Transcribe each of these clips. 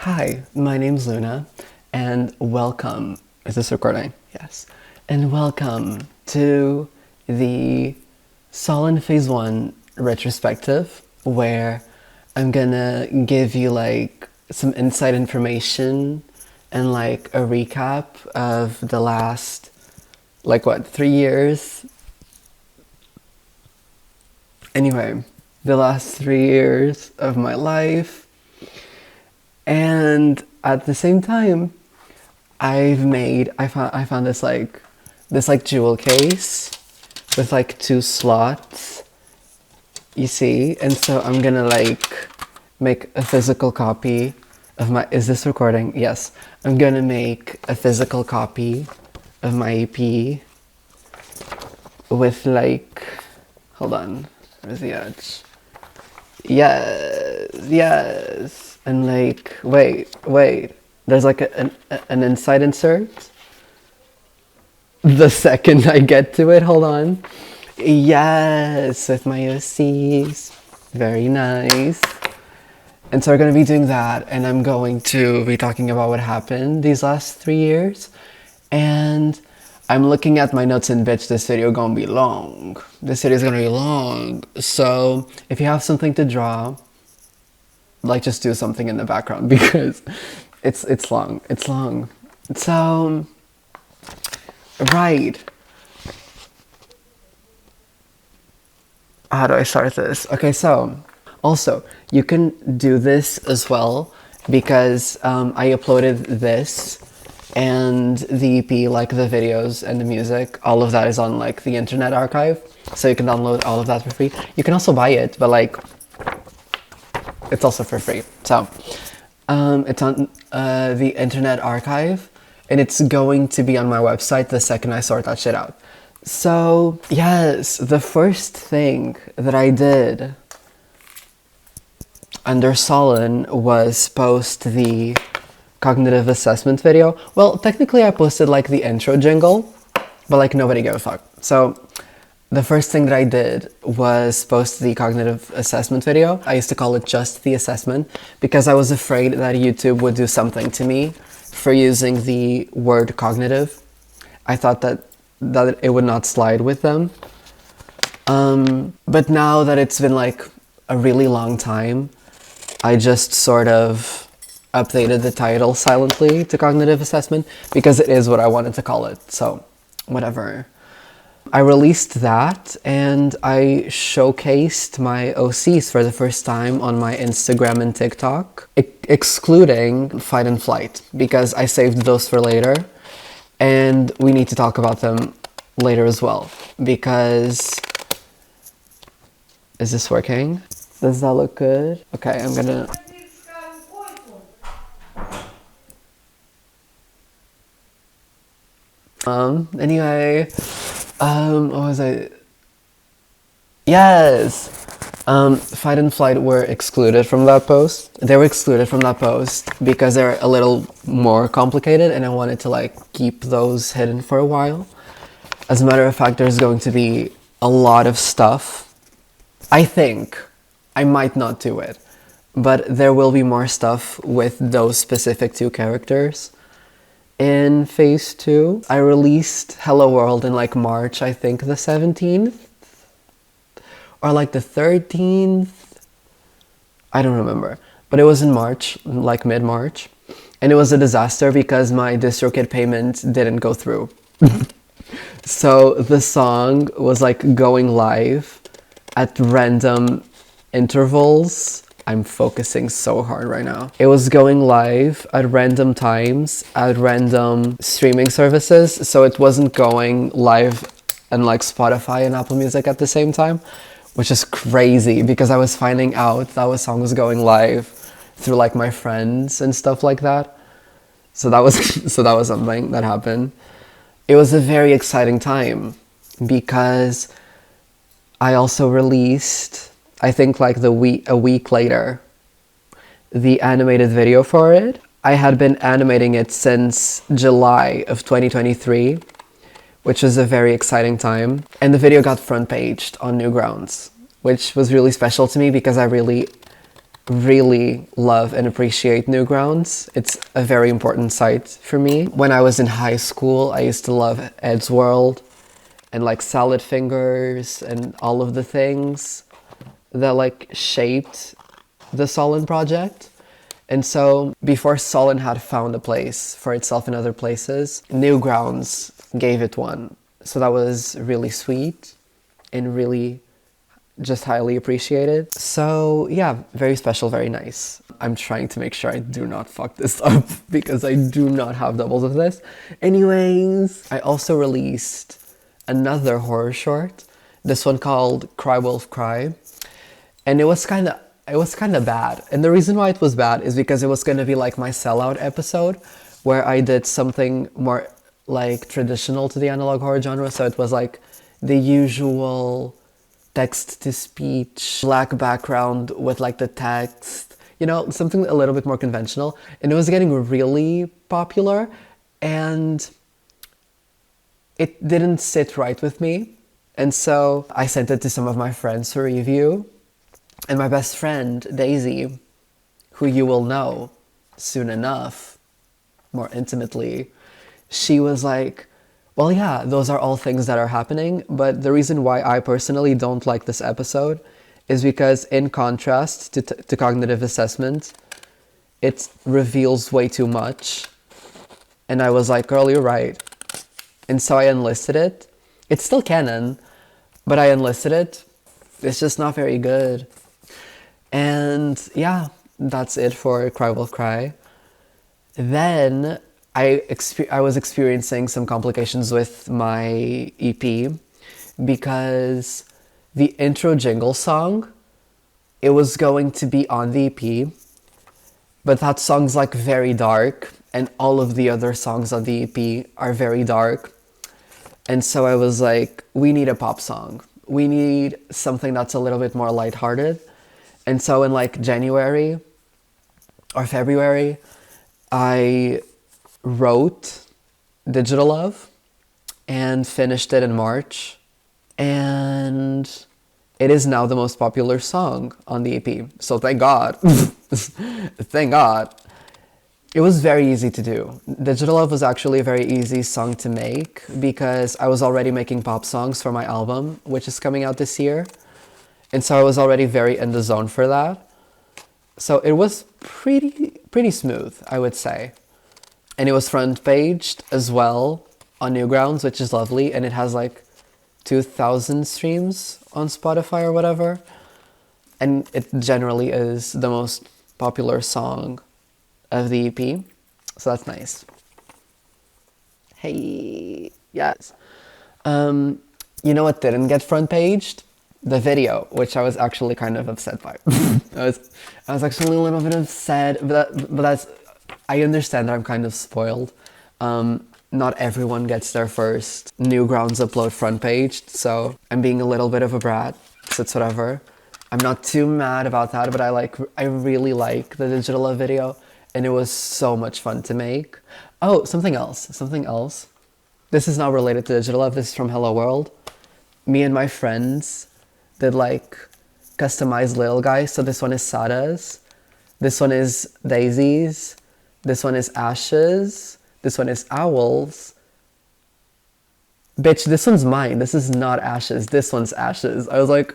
Hi, my name's Luna, and welcome. Is this recording? Yes. And welcome to the Solon Phase 1 retrospective, where I'm gonna give you like some inside information and like a recap of the last, 3 years? Anyway, the last 3 years of my life. And at the same time, I found this jewel case with like 2 slots, you see, and so I'm gonna like make a physical copy of my, is this recording? Yes. I'm gonna make a physical copy of my EP with like, hold on, where's the edge? Yes. And like, wait. There's like an inside insert. The second I get to it, hold on. Yes, with my OCs. Very nice. And so we're going to be doing that, and I'm going to be talking about what happened these last 3 years. And I'm looking at my notes, and bitch, this video gonna be long. This video is gonna be long. So if you have something to draw, like just do something in the background because it's long. It's long. So right. How do I start this? Okay, so also you can do this as well because I uploaded this and the EP, like the videos and the music, all of that is on like the Internet Archive, so you can download all of that for free. You can also buy it, but like it's also for free. So it's on the Internet Archive, and it's going to be on my website the second I sort that shit out. So yes, the first thing that I did under Solon was post the cognitive assessment video. Well, technically I posted like the intro jingle, but like nobody gave a fuck. So the first thing that I did was post the cognitive assessment video. I used to call it just the assessment because I was afraid that YouTube would do something to me for using the word cognitive. I thought that it would not slide with them. But now that it's been like a really long time, I just sort of updated the title silently to cognitive assessment because it is what I wanted to call it, so whatever. I released that and I showcased my OCs for the first time on my Instagram and TikTok, excluding Fight and Flight because I saved those for later and we need to talk about them later as well because... Is this working? Does that look good? Okay, I'm gonna... Anyway, what was I? Yes! Fight and Flight were excluded from that post. They were excluded from that post because they're a little more complicated and I wanted to like keep those hidden for a while. As a matter of fact, there's going to be a lot of stuff. I think I might not do it, but there will be more stuff with those specific 2 characters. In phase 2, I released Hello World in like March, I think the 17th? Or like the 13th? I don't remember. But it was in March, like mid-March. And it was a disaster because my DistroKid payment didn't go through. So the song was like going live at random intervals. I'm focusing so hard right now. It was going live at random times, at random streaming services, so it wasn't going live on like Spotify and Apple Music at the same time, which is crazy because I was finding out that song was going live through like my friends and stuff like that. So that was something that happened. It was a very exciting time because I also released, I think like a week later, the animated video for it. I had been animating it since July of 2023, which was a very exciting time. And the video got front paged on Newgrounds, which was really special to me because I really really love and appreciate Newgrounds. It's a very important site for me. When I was in high school, I used to love Ed's World and like Salad Fingers and all of the things that like shaped the Solon project. And so before Solon had found a place for itself in other places, Newgrounds gave it one. So that was really sweet and really just highly appreciated. So yeah, very special, very nice. I'm trying to make sure I do not fuck this up because I do not have doubles of this. Anyways, I also released another horror short, this one called Cry Wolf Cry. And it was kind of bad. And the reason why it was bad is because it was going to be like my sellout episode where I did something more like traditional to the analog horror genre. So it was like the usual text to speech, black background with like the text, you know, something a little bit more conventional. And it was getting really popular and it didn't sit right with me. And so I sent it to some of my friends for review. And my best friend, Daisy, who you will know soon enough, more intimately, she was like, well, yeah, those are all things that are happening, but the reason why I personally don't like this episode is because in contrast to cognitive assessment, it reveals way too much. And I was like, girl, you're right. And so I enlisted it. It's still canon, but I enlisted it. It's just not very good. And yeah, that's it for Cry Will Cry. Then I was experiencing some complications with my EP because the intro jingle song, it was going to be on the EP, but that song's like very dark and all of the other songs on the EP are very dark. And so I was like, we need a pop song. We need something that's a little bit more lighthearted. And so in like January or February, I wrote Digital Love and finished it in March. And it is now the most popular song on the EP. So thank God. Thank God. It was very easy to do. Digital Love was actually a very easy song to make because I was already making pop songs for my album, which is coming out this year. And so I was already very in the zone for that. So it was pretty smooth, I would say. And it was front-paged as well on Newgrounds, which is lovely. And it has like 2,000 streams on Spotify or whatever. And it generally is the most popular song of the EP. So that's nice. Hey, yes. You know what didn't get front-paged? The video, which I was actually kind of upset by. I was actually a little bit upset, but that's, I understand that I'm kind of spoiled. Not everyone gets their first Newgrounds upload front page, so I'm being a little bit of a brat, so it's whatever. I'm not too mad about that, but I really like the Digital Love video, and it was so much fun to make. Oh, something else. This is not related to Digital Love, this is from Hello World. Me and my friends did like customized little guys. So this one is Sada's, this one is Daisy's, this one is Ash's, this one is Owl's. Bitch, this one's mine. This is not Ash's. This one's Ash's. I was like,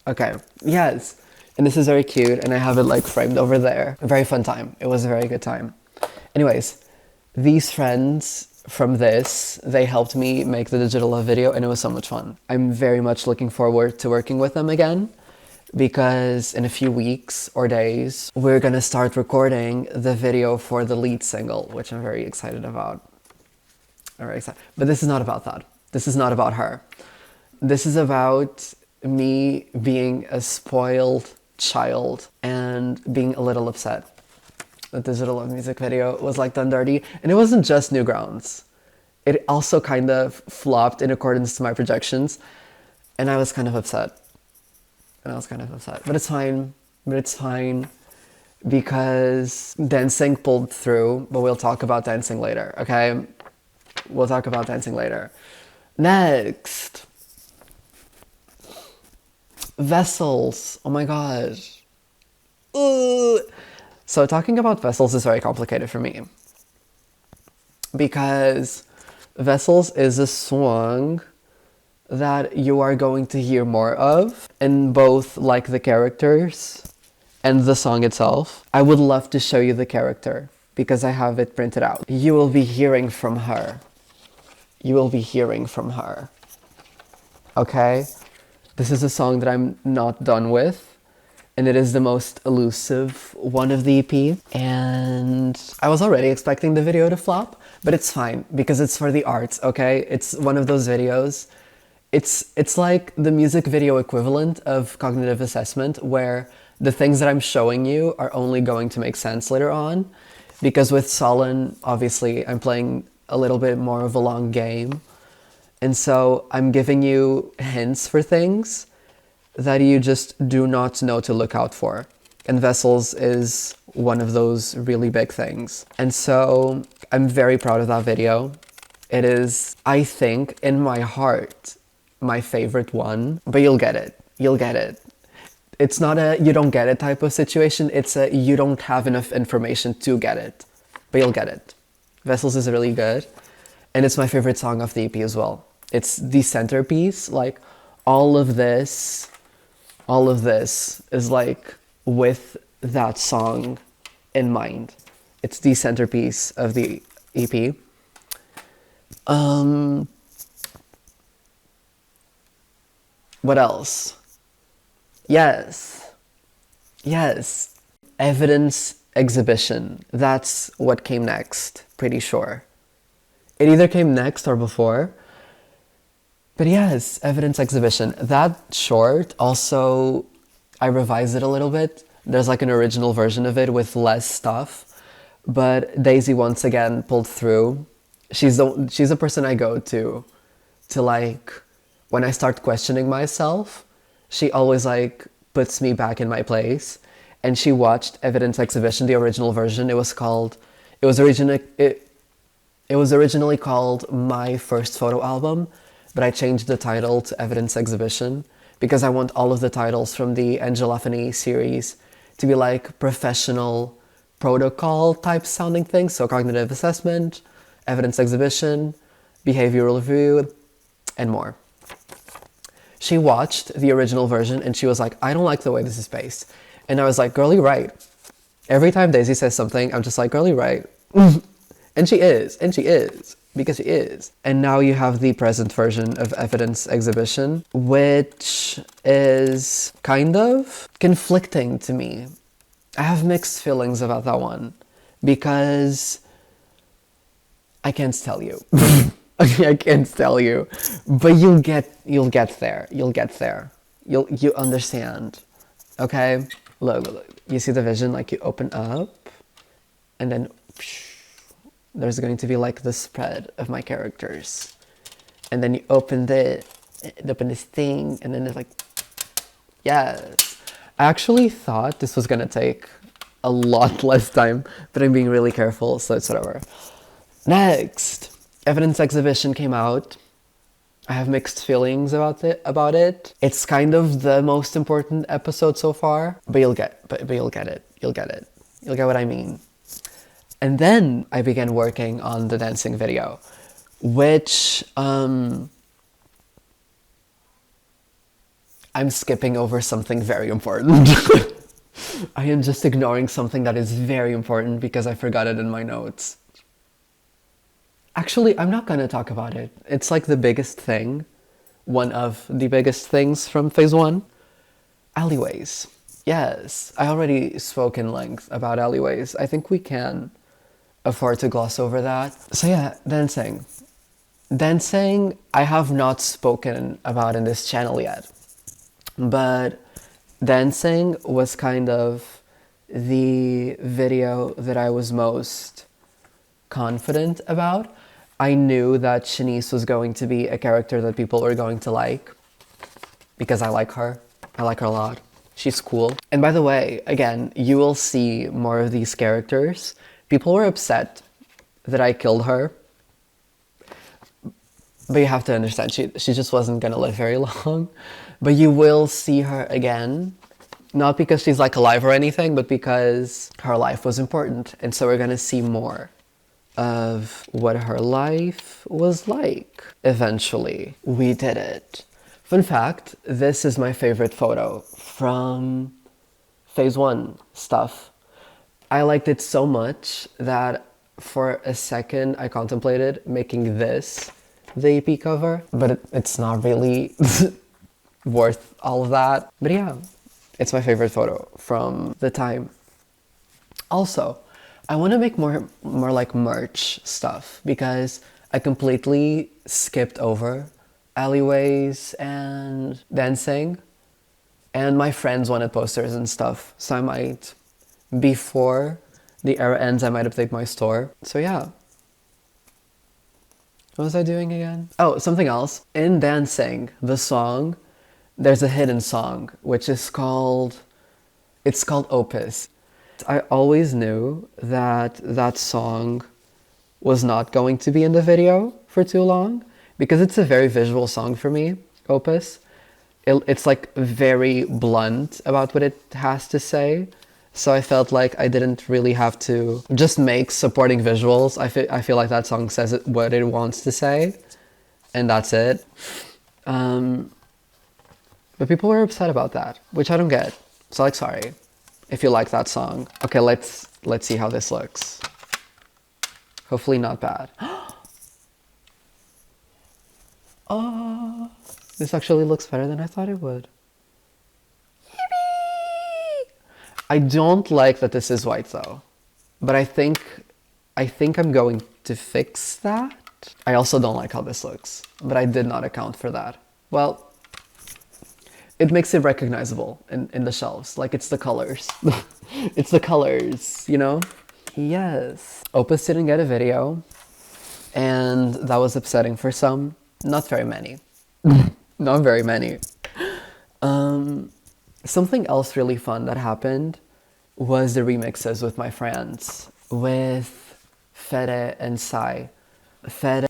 okay, yes. And this is very cute, and I have it like framed over there. A very fun time. It was a very good time. Anyways, these friends from this, they helped me make the Digital Love video, and it was so much fun. I'm very much looking forward to working with them again because in a few weeks or days, we're gonna start recording the video for the lead single, which I'm very excited about. I'm very excited. But this is not about that. This is not about her. This is about me being a spoiled child and being a little upset. The Digital Love music video was like done dirty, and it wasn't just Newgrounds. It also kind of flopped in accordance to my projections, and I was kind of upset. But it's fine. Because dancing pulled through, but we'll talk about dancing later, okay? We'll talk about dancing later. Next. Vessels. Oh my god. Ugh. So talking about Vessels is very complicated for me because Vessels is a song that you are going to hear more of in both like the characters and the song itself. I would love to show you the character because I have it printed out. You will be hearing from her. You will be hearing from her. Okay? This is a song that I'm not done with, and it is the most elusive one of the EP. And I was already expecting the video to flop, but it's fine because it's for the arts, okay? It's one of those videos. It's like the music video equivalent of cognitive assessment, where the things that I'm showing you are only going to make sense later on. Because with Solon, obviously, I'm playing a little bit more of a long game. And so I'm giving you hints for things that you just do not know to look out for. And Vessels is one of those really big things. And so I'm very proud of that video. It is, I think, in my heart, my favorite one, but you'll get it. You'll get it. It's not a you don't get it type of situation. It's a you don't have enough information to get it, but you'll get it. Vessels is really good. And it's my favorite song of the EP as well. It's the centerpiece. Like all of this is like with that song in mind. It's the centerpiece of the EP. What else? Yes. Evidence exhibition. That's what came next, pretty sure. It either came next or before. But yes, evidence exhibition. That short, also, I revised it a little bit. There's like an original version of it with less stuff. But Daisy once again pulled through. She's a person I go to like, when I start questioning myself, she always like puts me back in my place. And she watched Evidence Exhibition, the original version. It was originally called My First Photo Album, but I changed the title to Evidence Exhibition because I want all of the titles from the Angelophagy series to be like professional protocol type sounding things. So cognitive assessment, evidence exhibition, behavioral review, and more. She watched the original version and she was like, I don't like the way this is paced. And I was like, girl, you're right. Every time Daisy says something, I'm just like, girl, you're right. And she is, because she is. And now you have the present version of Evidence Exhibition, which is kind of conflicting to me. I have mixed feelings about that one because I can't tell you. I can't tell you, but you'll get there. You understand, okay? Look. You see the vision, like you open up, and then there's going to be like the spread of my characters, and then you open this thing, and then it's like, yes. I actually thought this was gonna take a lot less time, but I'm being really careful, so it's whatever. Next, Evidence Exhibition came out. I have mixed feelings about it. It's kind of the most important episode so far, but you'll get it. You'll get what I mean. And then I began working on the dancing video, which I'm skipping over something very important. I am just ignoring something that is very important because I forgot it in my notes. Actually, I'm not gonna talk about it. It's like the biggest thing. One of the biggest things from phase 1. Alleyways. Yes, I already spoke in length about alleyways. I think we can afford to gloss over that. So yeah, dancing. Dancing, I have not spoken about in this channel yet. But dancing was kind of the video that I was most confident about. I knew that Shanice was going to be a character that people were going to like because I like her. I like her a lot. She's cool. And by the way, again, you will see more of these characters. People were upset that I killed her. But you have to understand, she just wasn't gonna live very long. But you will see her again Not because she's like alive or anything, but because her life was important. And so we're gonna see more of what her life was like. Eventually, we did it. Fun fact, this is my favorite photo from phase one stuff. I liked it so much that for a second I contemplated making this the EP cover, but it's not really worth all of that. But yeah, it's my favorite photo from the time. Also, I want to make more like merch stuff because I completely skipped over alleyways and dancing, and my friends wanted posters and stuff, so I might, before the era ends, I might update my store. So yeah. What was I doing again? Oh, something else. In dancing, the song, there's a hidden song, which is called, it's called Opus. I always knew that that song was not going to be in the video for too long because it's a very visual song for me, Opus. It's like very blunt about what it has to say. So I felt like I didn't really have to just make supporting visuals. I feel like that song says what it wants to say, and that's it. But people were upset about that, which I don't get. So like, sorry if you like that song. Okay, let's see how this looks. Hopefully not bad. Oh, this actually looks better than I thought it would. I don't like that this is white though, but I think I'm going to fix that. I also don't like how this looks, but I did not account for that. Well, it makes it recognizable in the shelves, like it's the colors. It's the colors, you know? Yes. Opus didn't get a video, and that was upsetting for some. Not very many. Not very many. Something else really fun that happened was the remixes with my friends, with Fede and Sai. Fede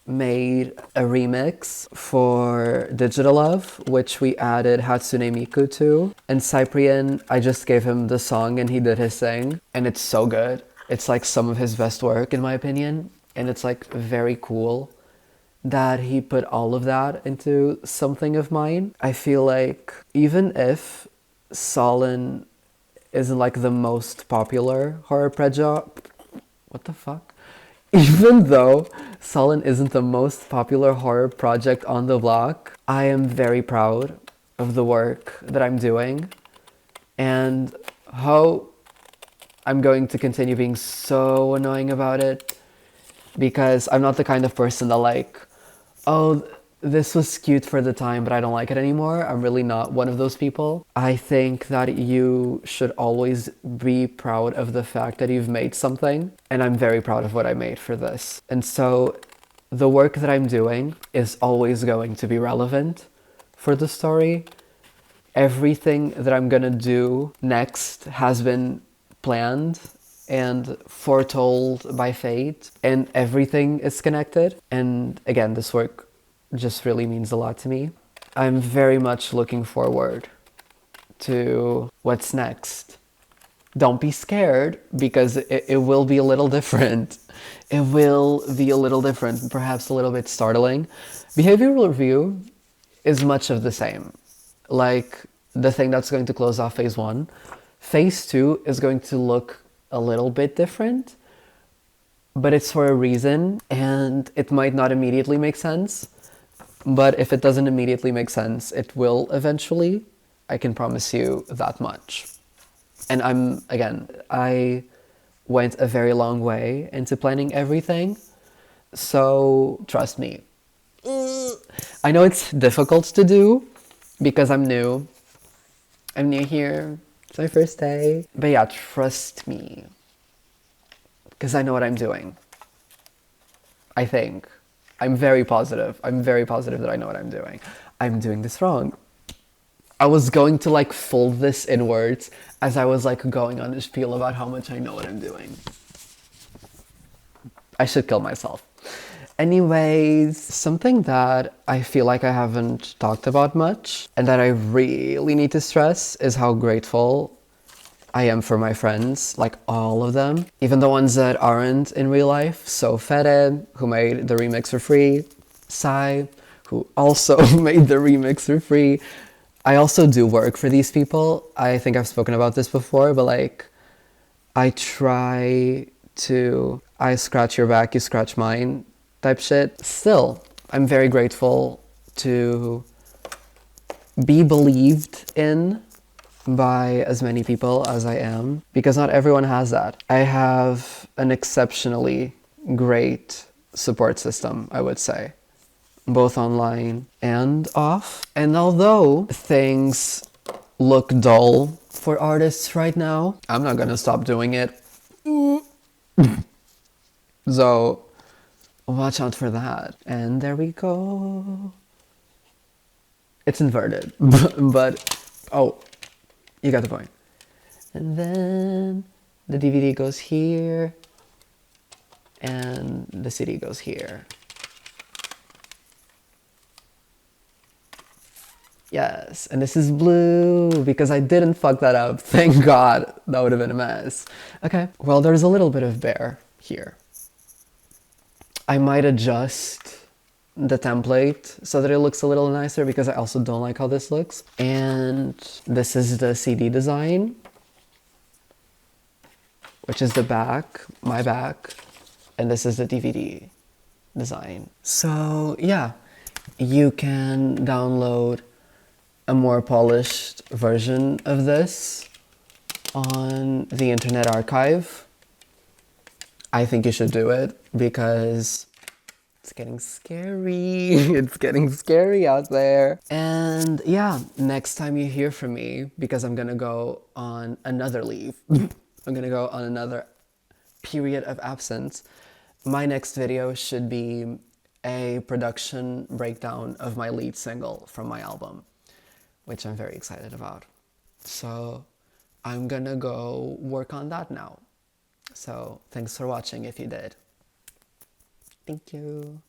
made a remix for Digital Love, which we added Hatsune Miku to. And Cyprian, I just gave him the song and he did his thing. And it's so good. It's like some of his best work in my opinion. And it's like very cool that he put all of that into something of mine. I feel like even if Solin isn't like the most popular horror project, what the fuck? Even though Solin isn't the most popular horror project on the block, I am very proud of the work that I'm doing and how I'm going to continue being so annoying about it, because I'm not the kind of person that like, oh, this was cute for the time, but I don't like it anymore. I'm really not one of those people. I think that you should always be proud of the fact that you've made something, and I'm very proud of what I made for this. And so the work that I'm doing is always going to be relevant for the story. Everything that I'm gonna do next has been planned and foretold by fate, and everything is connected. And again, this work just really means a lot to me. I'm very much looking forward to what's next. Don't be scared, because it will be a little different. It will be a little different, perhaps a little bit startling. Behavioral review is much of the same. Like the thing that's going to close off phase one. Phase two is going to look a little bit different, but it's for a reason, and it might not immediately make sense. But if it doesn't immediately make sense, it will eventually. I can promise you that much. And I went a very long way into planning everything. So trust me. I know it's difficult to do because I'm new. I'm new here. It's my first day. But yeah, trust me. Because I know what I'm doing. I think. I'm very positive. I'm very positive that I know what I'm doing. I'm doing this wrong. I was going to like fold this inwards as I was like going on a spiel about how much I know what I'm doing. I should kill myself. Anyways, something that I feel like I haven't talked about much and that I really need to stress is how grateful I am for my friends, like all of them, even the ones that aren't in real life. So Fede, who made the remix for free, Sai, who also made the remix for free. I also do work for these people. I think I've spoken about this before, but like, I try to, I scratch your back, you scratch mine type shit. Still, I'm very grateful to be believed in by as many people as I am, because not everyone has that. I have an exceptionally great support system, I would say, both online and off. And although things look dull for artists right now, I'm not gonna stop doing it. So watch out for that. And there we go. It's inverted, but oh, you got the point. And then the DVD goes here, and the CD goes here. Yes, and this is blue because I didn't fuck that up. Thank God, that would have been a mess. Okay, well, there's a little bit of bear here. I might adjust the template so that it looks a little nicer because I also don't like how this looks. And this is the CD design, which is the back, my back, and this is the DVD design. So yeah, you can download a more polished version of this on the Internet Archive. I think you should do it because it's getting scary. It's getting scary out there. And yeah, next time you hear from me, because I'm gonna go on another leave, I'm gonna go on another period of absence, my next video should be a production breakdown of my lead single from my album, which I'm very excited about. So I'm gonna go work on that now. So thanks for watching if you did. Thank you.